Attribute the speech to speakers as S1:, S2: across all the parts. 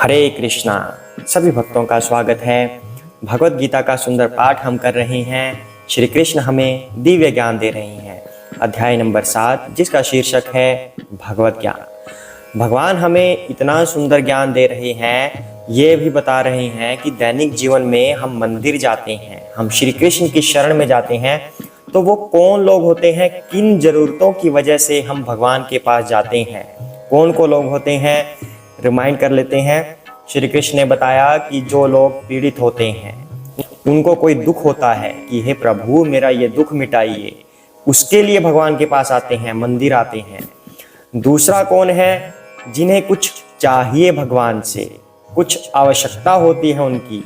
S1: हरे कृष्णा। सभी भक्तों का स्वागत है। भगवत गीता का सुंदर पाठ हम कर रहे हैं। श्री कृष्ण हमें दिव्य ज्ञान दे रहे हैं। अध्याय नंबर 7 जिसका शीर्षक है भगवत ज्ञान। भगवान हमें इतना सुंदर ज्ञान दे रहे हैं, ये भी बता रहे हैं कि दैनिक जीवन में हम मंदिर जाते हैं, हम श्री कृष्ण की शरण में जाते हैं, तो वो कौन लोग होते हैं, किन जरूरतों की वजह से हम भगवान के पास जाते हैं, कौन को लोग होते हैं, रिमाइंड कर लेते हैं। श्री कृष्ण ने बताया कि जो लोग पीड़ित होते हैं, उनको कोई दुख होता है कि हे प्रभु मेरा ये दुख मिटाइए, उसके लिए भगवान के पास आते हैं, मंदिर आते हैं। दूसरा कौन है, जिन्हें कुछ चाहिए भगवान से, कुछ आवश्यकता होती है। उनकी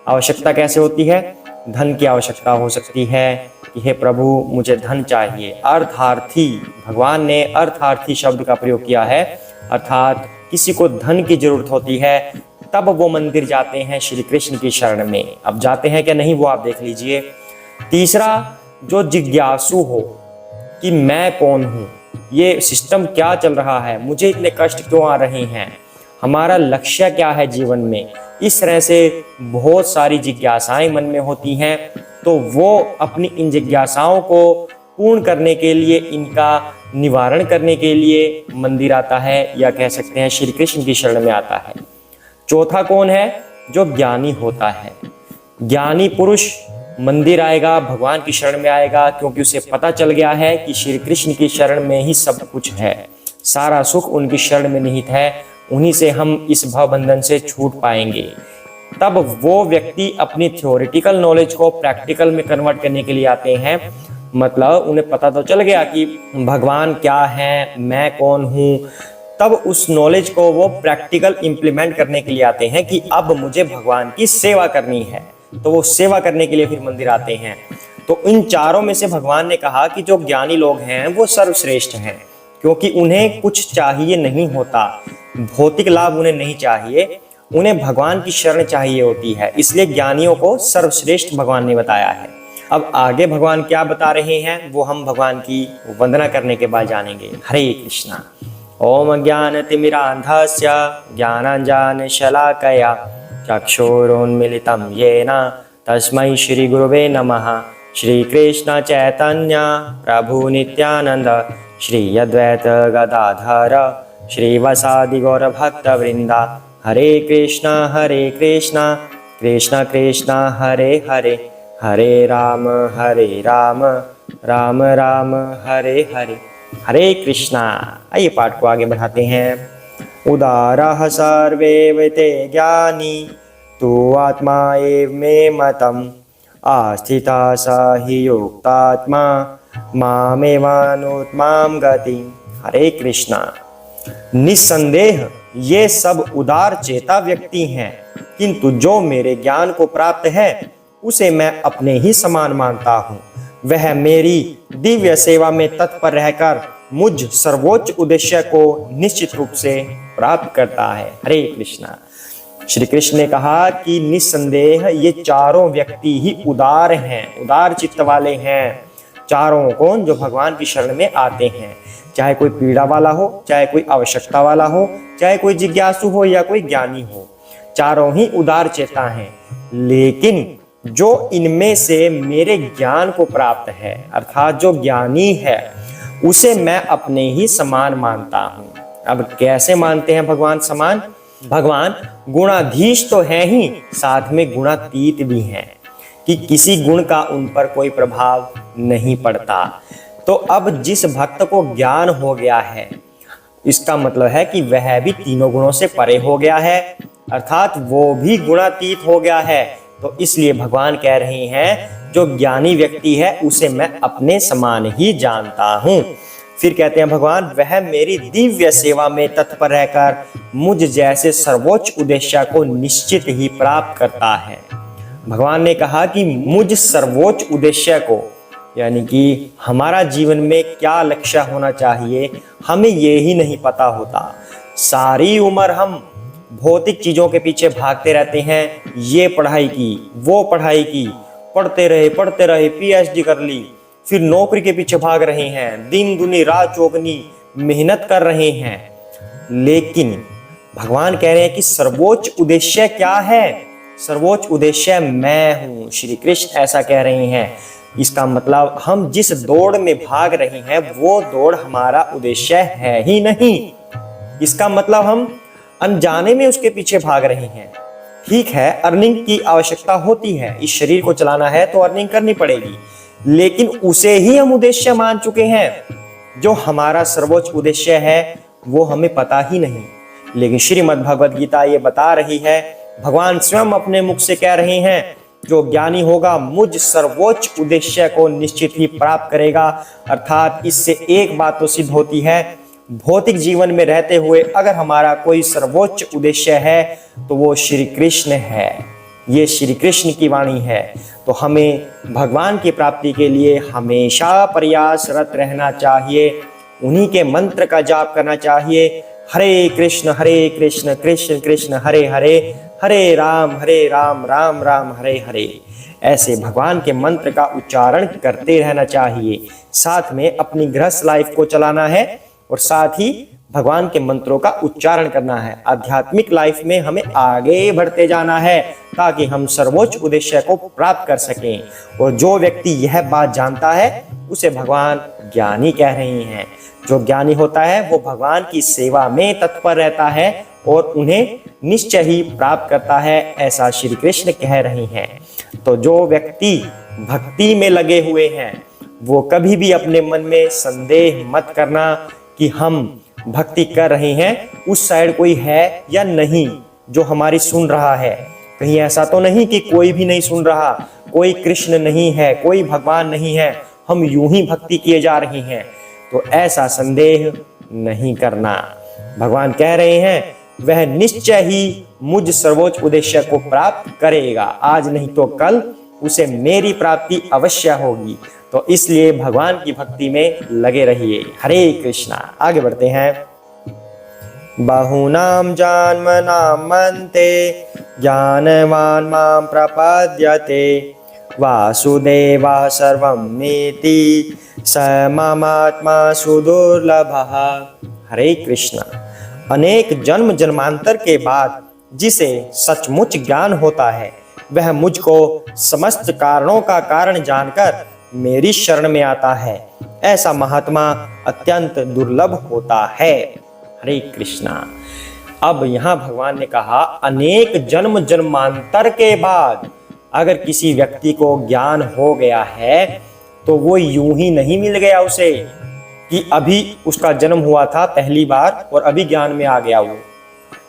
S1: आवश्यकता कैसे होती है, धन की आवश्यकता हो सकती है कि हे प्रभु मुझे धन चाहिए। अर्थार्थी, भगवान ने अर्थार्थी शब्द का प्रयोग किया है, अर्थात किसी को धन की जरूरत होती है, तब वो मंदिर जाते हैं श्री कृष्ण की शरण में। अब जाते हैं क्या नहीं वो आप देख लीजिए। तीसरा, जो जिज्ञासु हो कि मैं कौन हूँ, ये सिस्टम क्या चल रहा है, मुझे इतने कष्ट क्यों आ रहे हैं, हमारा लक्ष्य क्या है जीवन में, इस तरह से बहुत सारी जिज्ञासाएं मन में होती हैं। तो वो अपनी इन जिज्ञासाओं को पूर्ण करने के लिए, इनका निवारण करने के लिए मंदिर आता है, या कह सकते हैं श्री कृष्ण की शरण में आता है। चौथा कौन है, जो ज्ञानी होता है। ज्ञानी पुरुष मंदिर आएगा, भगवान की शरण में आएगा, क्योंकि उसे पता चल गया है कि श्री कृष्ण की शरण में ही सब कुछ है, सारा सुख उनकी शरण में निहित है, उन्हीं से हम इस भवबंधन से छूट पाएंगे। तब वो व्यक्ति अपनी थ्योरेटिकल नॉलेज को प्रैक्टिकल में कन्वर्ट करने के लिए आते हैं। मतलब उन्हें पता तो चल गया कि भगवान क्या है, मैं कौन हूँ, तब उस नॉलेज को वो प्रैक्टिकल इंप्लीमेंट करने के लिए आते हैं कि अब मुझे भगवान की सेवा करनी है, तो वो सेवा करने के लिए फिर मंदिर आते हैं। तो इन चारों में से भगवान ने कहा कि जो ज्ञानी लोग हैं वो सर्वश्रेष्ठ हैं, क्योंकि उन्हें कुछ चाहिए नहीं होता, भौतिक लाभ उन्हें नहीं चाहिए, उन्हें भगवान की शरण चाहिए होती है, इसलिए ज्ञानियों को सर्वश्रेष्ठ भगवान ने बताया है। अब आगे भगवान क्या बता रहे हैं वो हम भगवान की वंदना करने के बाद जानेंगे। हरे कृष्णा। ओम ज्ञानतिमिरान्धस्य ज्ञानाञ्जनशलाकया चक्षुरुन्मीलितं येन तस्मै श्रीगुरुवे नमः। श्रीकृष्ण चैतन्य प्रभु नित्यानंद श्री अद्वैत गदाधर श्रीवासादि गौरभक्तवृंदा। हरे कृष्णा कृष्ण कृष्ण हरे हरे, हरे राम राम राम हरे हरे। हरे कृष्णा। आइए पाठ को आगे बढ़ाते हैं। उदारः सर्वे ते ज्ञानी तु आत्मा एव मे मतम् आस्थिता स हि युक्तात्मा मामेवानुत्मां गति। हरे कृष्णा। निस्संदेह ये सब उदार चेता व्यक्ति हैं, किंतु जो मेरे ज्ञान को प्राप्त है उसे मैं अपने ही समान मानता हूँ। वह मेरी दिव्य सेवा में तत्पर रहकर मुझ सर्वोच्च उद्देश्य को निश्चित रूप से प्राप्त करता है। हरे कृष्णा। श्री कृष्ण ने कहा कि निस्संदेह ये चारों व्यक्ति ही उदार हैं, उदार चित्त वाले हैं। चारों कौन, जो भगवान की शरण में आते हैं, चाहे कोई पीड़ा वाला हो, चाहे कोई आवश्यकता वाला हो, चाहे कोई जिज्ञासु हो या कोई ज्ञानी हो, चारों ही उदार चेता हैं। लेकिन जो इनमें से मेरे ज्ञान को प्राप्त है, अर्थात जो ज्ञानी है, उसे मैं अपने ही समान मानता हूँ। अब कैसे मानते हैं भगवान समान? भगवान गुणाधीश तो है ही, साथ में गुणातीत भी हैं, कि किसी गुण का उन पर कोई प्रभाव नहीं पड़ता। तो अब जिस भक्त को ज्ञान हो गया है, इसका मतलब है कि वह भी तीनों गुणों से परे हो गया है, अर्थात वो भी गुणातीत हो गया है। तो इसलिए भगवान कह रहे हैं जो ज्ञानी व्यक्ति है उसे मैं अपने समान ही जानता हूँ। फिर कहते हैं भगवान, वह मेरी दिव्य सेवा में तत्पर रहकर मुझ जैसे सर्वोच्च उद्देश्य को निश्चित ही प्राप्त करता है। भगवान ने कहा कि मुझ सर्वोच्च उद्देश्य को, यानी कि हमारा जीवन में क्या लक्ष्य होना चाहिए, हमें ये ही नहीं पता होता। सारी उम्र हम भौतिक चीज़ों के पीछे भागते रहते हैं, ये पढ़ाई की, वो पढ़ाई की, पढ़ते रहे, पीएचडी कर ली, फिर नौकरी के पीछे भाग रहे हैं, दिन दुनी रात चौगनी मेहनत कर रहे हैं, लेकिन भगवान कह रहे हैं कि सर्वोच्च उद्देश्य क्या है? सर्वोच्च उद्देश्य मैं हूं। श्री कृष्ण ऐसा कह रहे हैं। इसका मतलब हम जिस दौड़ में भाग रहे हैं वो दौड़ हमारा उद्देश्य है ही नहीं। इसका मतलब हम अनजाने में उसके पीछे भाग रहे हैं। ठीक है, अर्निंग की आवश्यकता होती है, इस शरीर को चलाना है तो अर्निंग करनी पड़ेगी, लेकिन उसे ही हम उद्देश्य मान चुके हैं। जो हमारा सर्वोच्च उद्देश्य है वो हमें पता ही नहीं। लेकिन श्रीमद् भगवद गीता ये बता रही है, भगवान स्वयं अपने मुख से कह रहे हैं, जो ज्ञानी होगा मुझ सर्वोच्च उद्देश्य को निश्चित ही प्राप्त करेगा। अर्थात इससे एक बात तो सिद्ध होती है, भौतिक जीवन में रहते हुए अगर हमारा कोई सर्वोच्च उद्देश्य है तो वो श्री कृष्ण है। ये श्री कृष्ण की वाणी है। तो हमें भगवान की प्राप्ति के लिए हमेशा प्रयासरत रहना चाहिए, उन्हीं के मंत्र का जाप करना चाहिए। हरे कृष्ण कृष्ण कृष्ण हरे हरे, हरे राम राम राम हरे हरे। ऐसे भगवान के मंत्र का उच्चारण करते रहना चाहिए। साथ में अपनी गृहस्थ लाइफ को चलाना है और साथ ही भगवान के मंत्रों का उच्चारण करना है। आध्यात्मिक लाइफ में हमें आगे बढ़ते जाना है ताकि हम सर्वोच्च उद्देश्य को प्राप्त कर सकें। और जो व्यक्ति यह बात जानता है उसे भगवान ज्ञानी कह रहे हैं। जो ज्ञानी होता है वो भगवान की सेवा में तत्पर रहता है और उन्हें निश्चय ही प्राप्त करता है, ऐसा श्री कृष्ण कह रहे हैं। तो जो व्यक्ति भक्ति में लगे हुए हैं वो कभी भी अपने मन में संदेह मत करना कि हम भक्ति कर रहे हैं, उस साइड कोई है या नहीं जो हमारी सुन रहा है। कहीं ऐसा तो नहीं कि कोई भी नहीं सुन रहा, कोई कृष्ण नहीं है, कोई भगवान नहीं है, हम यूं ही भक्ति किए जा रहे हैं। तो ऐसा संदेह नहीं करना। भगवान कह रहे हैं वह निश्चय ही मुझ सर्वोच्च उद्देश्य को प्राप्त करेगा, आज नहीं तो कल उसे मेरी प्राप्ति अवश्य होगी। तो इसलिए भगवान की भक्ति में लगे रहिए। हरे कृष्णा। आगे बढ़ते हैं। बहुनाम जन्मनां मन्ते ज्ञानवान मां प्रपद्यते वासुदेवः सर्वमेति स ममात्मा सुदुर्लभः। हरे कृष्णा। अनेक जन्म जन्मांतर के बाद जिसे सचमुच ज्ञान होता है वह मुझको समस्त कारणों का कारण जानकर मेरी शरण में आता है। ऐसा महात्मा अत्यंत दुर्लभ होता है। हरे कृष्णा। अब यहाँ भगवान ने कहा अनेक जन्म जन्मांतर के बाद अगर किसी व्यक्ति को ज्ञान हो गया है तो वो यूं ही नहीं मिल गया उसे कि अभी उसका जन्म हुआ था पहली बार और अभी ज्ञान में आ गया वो।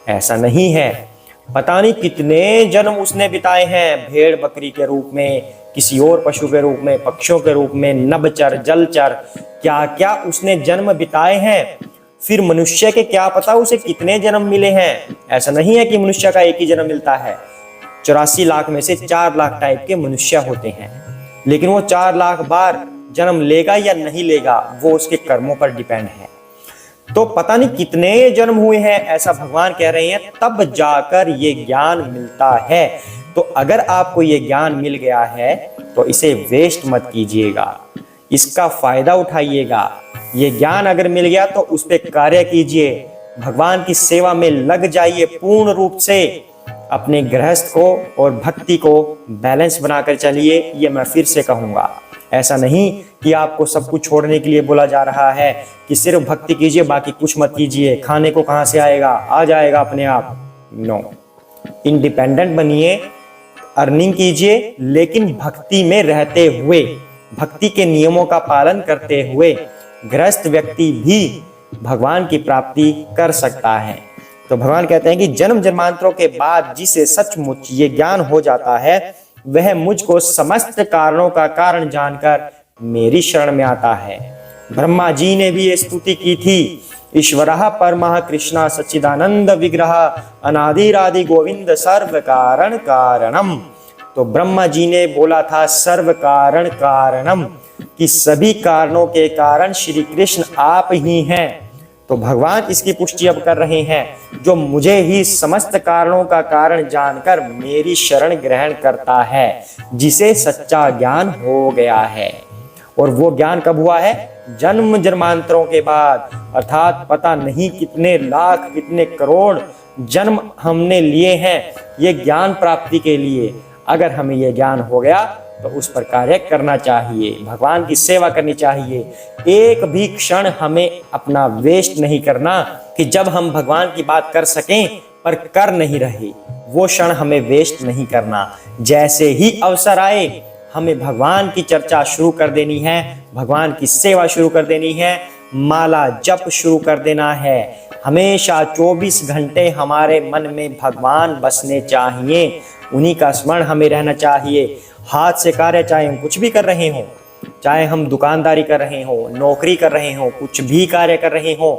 S1: ऐसा नहीं है। पता नहीं कितने जन्म उसने बिताए हैं, भेड़ बकरी के रूप में, किसी और पशु के रूप में, पक्षियों के रूप में, नभचर जलचर, क्या क्या उसने जन्म बिताए हैं। फिर मनुष्य के क्या पता उसे कितने जन्म मिले हैं। ऐसा नहीं है कि मनुष्य का एक ही जन्म मिलता है। 84 लाख में से 4 लाख टाइप के मनुष्य होते हैं, लेकिन वो 4 लाख बार जन्म लेगा या नहीं लेगा वो उसके कर्मों पर डिपेंड है। तो पता नहीं कितने जन्म हुए हैं, ऐसा भगवान कह रहे हैं, तब जाकर ये ज्ञान मिलता है। तो अगर आपको ये ज्ञान मिल गया है तो इसे वेस्ट मत कीजिएगा, इसका फायदा उठाइएगा। ये ज्ञान अगर मिल गया तो उस पर कार्य कीजिए, भगवान की सेवा में लग जाइए पूर्ण रूप से। अपने गृहस्थ को और भक्ति को बैलेंस बनाकर चलिए, ये मैं फिर से कहूँगा। ऐसा नहीं कि आपको सब कुछ छोड़ने के लिए बोला जा रहा है कि सिर्फ भक्ति कीजिए बाकी कुछ मत कीजिए, खाने को कहाँ से आएगा, आ जाएगा अपने आप। नो, इंडिपेंडेंट बनिए, अर्निंग कीजिए, लेकिन भक्ति में रहते हुए, भक्ति के नियमों का पालन करते हुए गृहस्थ व्यक्ति भी भगवान की प्राप्ति कर सकता है। तो भगवान कहते हैं कि जन्म जन्मांतरों के बाद जिसे सचमुच ये ज्ञान हो जाता है वह मुझको समस्त कारणों का कारण जानकर मेरी शरण में आता है। ब्रह्मा जी ने भी ये स्तुति की थी, ईश्वरः परमः कृष्णा सच्चिदानंद विग्रह अनादिरादि गोविंद सर्व कारण कारणम। तो ब्रह्मा जी ने बोला था सर्व कारण कारणम, कि सभी कारणों के कारण श्री कृष्ण आप ही हैं। तो भगवान इसकी पुष्टि अब कर रहे हैं, जो मुझे ही समस्त कारणों का कारण जानकर मेरी शरण ग्रहण करता है, जिसे सच्चा ज्ञान हो गया है। और वो ज्ञान कब हुआ है? जन्म जन्मांतरों के बाद, अर्थात पता नहीं कितने लाख कितने करोड़ जन्म हमने लिए हैं ये ज्ञान प्राप्ति के लिए। अगर हमें ये ज्ञान हो गया तो उस पर कार्य करना चाहिए, भगवान की सेवा करनी चाहिए। एक भी क्षण हमें अपना वेस्ट नहीं करना कि जब हम भगवान की बात कर सकें पर कर नहीं रहे, वो क्षण हमें वेस्ट नहीं करना। जैसे ही अवसर आए हमें भगवान की चर्चा शुरू कर देनी है, भगवान की सेवा शुरू कर देनी है, माला जप शुरू कर देना है। हमेशा 24 घंटे हमारे मन में भगवान बसने चाहिए, उन्हीं का स्मरण हमें रहना चाहिए। हाथ से कार्य चाहे हम कुछ भी कर रहे हों, चाहे हम दुकानदारी कर रहे हों, नौकरी कर रहे हों, कुछ भी कार्य कर रहे हों,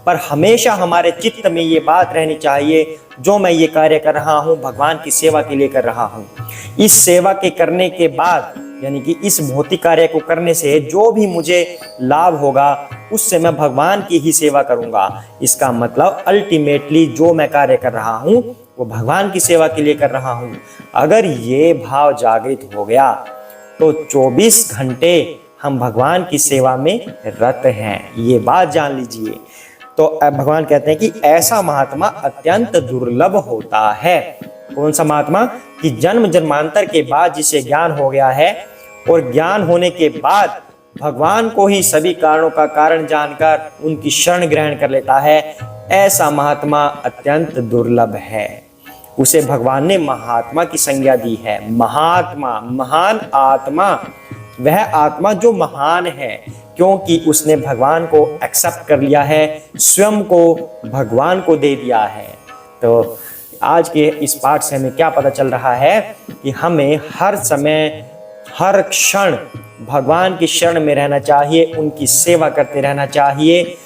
S1: पर हमेशा हमारे चित्त में ये बात रहनी चाहिए, जो मैं ये कार्य कर रहा हूँ भगवान की सेवा के लिए कर रहा हूँ। इस सेवा के करने के बाद यानी कि इस भौतिक कार्य को करने से जो भी मुझे लाभ होगा उससे मैं भगवान की ही सेवा करूँगा। इसका मतलब अल्टीमेटली जो मैं कार्य कर रहा हूँ वो भगवान की सेवा के लिए कर रहा हूँ। अगर ये भाव जागृत हो गया तो 24 घंटे हम भगवान की सेवा में रत हैं, ये बात जान लीजिए। तो भगवान कहते हैं कि ऐसा महात्मा अत्यंत दुर्लभ होता है। कौन सा महात्मा? कि जन्म जन्मांतर के बाद जिसे ज्ञान हो गया है और ज्ञान होने के बाद भगवान को ही सभी कारणों का कारण जानकर उनकी शरण ग्रहण कर लेता है, ऐसा महात्मा अत्यंत दुर्लभ है। उसे भगवान ने महात्मा की संज्ञा दी है। महात्मा, महान आत्मा, वह आत्मा जो महान है क्योंकि उसने भगवान को एक्सेप्ट कर लिया है, स्वयं को भगवान को दे दिया है। तो आज के इस पाठ से हमें क्या पता चल रहा है कि हमें हर समय हर क्षण भगवान की शरण में रहना चाहिए, उनकी सेवा करते रहना चाहिए।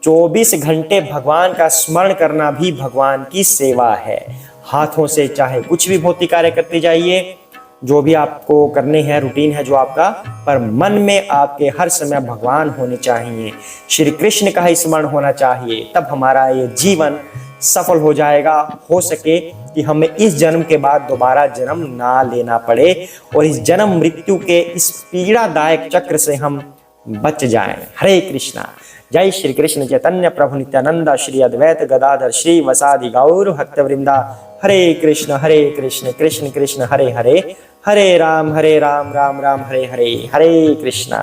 S1: 24 घंटे भगवान का स्मरण करना भी भगवान की सेवा है। हाथों से चाहे कुछ भी भौतिक कार्य करते जाइए, जो भी आपको करने हैं, रूटीन है जो आपका, पर मन में आपके हर समय भगवान होने चाहिए, श्री कृष्ण का ही स्मरण होना चाहिए। तब हमारा ये जीवन सफल हो जाएगा। हो सके कि हमें इस जन्म के बाद दोबारा जन्म ना लेना पड़े और इस जन्म मृत्यु के इस पीड़ादायक चक्र से हम बच जाएं। हरे कृष्णा। जय श्री कृष्ण चैतन्य प्रभु नित्यानंद श्री अद्वैत गदाधर श्री वसादि गौर भक्तवृंदा। हरे कृष्ण कृष्ण कृष्ण हरे हरे, हरे राम राम राम हरे हरे, हरे कृष्णा।